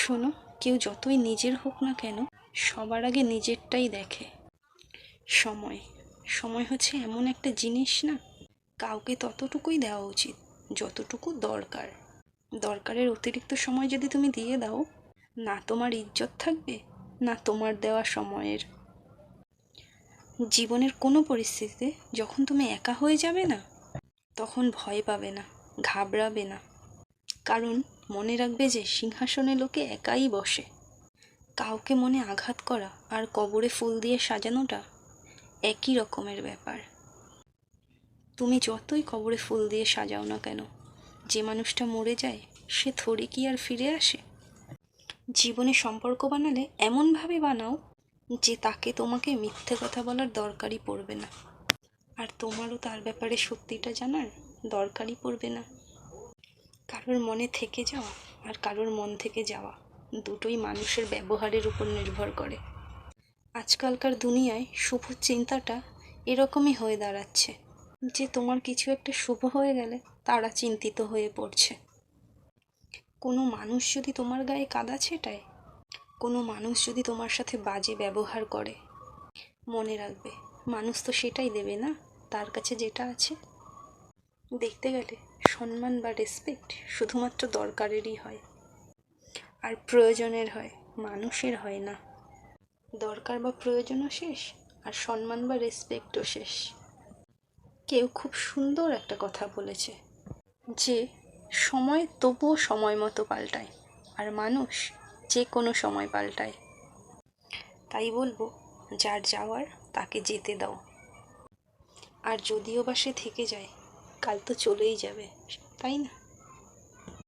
শোনো, কেউ যতই নিজের হোক না কেন, সবার আগে নিজেরটাই দেখে। সময় সময় হচ্ছে এমন একটা জিনিস না, কাউকে ততটুকুই দেওয়া উচিত যতটুকু দরকার। দরকারের অতিরিক্ত সময় যদি তুমি দিয়ে দাও, না তোমার ইজ্জত থাকবে, না তোমার দেওয়া সময়ের। জীবনের কোনো পরিস্থিতিতে যখন তুমি একা হয়ে যাবে না, তখন ভয় পাবে না, ঘাবড়াবে না। কারণ মনে রাখবে যে সিংহাসনে লোকে একাই বসে। কাউকে মনে আঘাত করা আর কবরে ফুল দিয়ে সাজানোটা একই রকমের ব্যাপার। তুমি যতই কবরে ফুল দিয়ে সাজাও না কেন, যে মানুষটা মরে যায় সে থোড়ি কি আর ফিরে আসে? জীবনে সম্পর্ক বানালে এমনভাবে বানাও যে তাকে তোমাকে মিথ্যে কথা বলার দরকারই পড়বে না, আর তোমারও তার ব্যাপারে সত্যিটা জানার দরকারই পড়বে না। কারোর মনে থেকে যাওয়া আর কারোর মন থেকে যাওয়া দুটোই মানুষের ব্যবহারের উপর নির্ভর করে। আজকালকার দুনিয়ায় শুভ চিন্তাটা এরকমই হয়ে দাঁড়াচ্ছে যে তোমার কিছু একটা শুভ হয়ে গেলে তারা চিন্তিত হয়ে পড়ছে। কোনো মানুষ যদি তোমার গায়ে কাদা ছেটায়, কোনো মানুষ যদি তোমার সাথে বাজে ব্যবহার করে, মনে রাখবে মানুষ তো সেটাই দেবে না, তার কাছে যেটা আছে। দেখতে গেলে সম্মান বা রেসপেক্ট শুধুমাত্র দরকারেরই হয়, আর প্রয়োজনের হয়, মানুষের হয় না। দরকার বা প্রয়োজনও শেষ, আর সম্মান বা রেসপেক্টও শেষ। কেউ খুব সুন্দর একটা কথা বলেছে যে সময় তবুও সময় মতো পাল্টায়, আর মানুষ যে কোনো সময় পাল্টায়। তাই বলবো, যার যাওয়ার তাকে যেতে দাও। আর যদিও বা সে থেকে যায়, কাল তো চলেই যাবে, তাই না?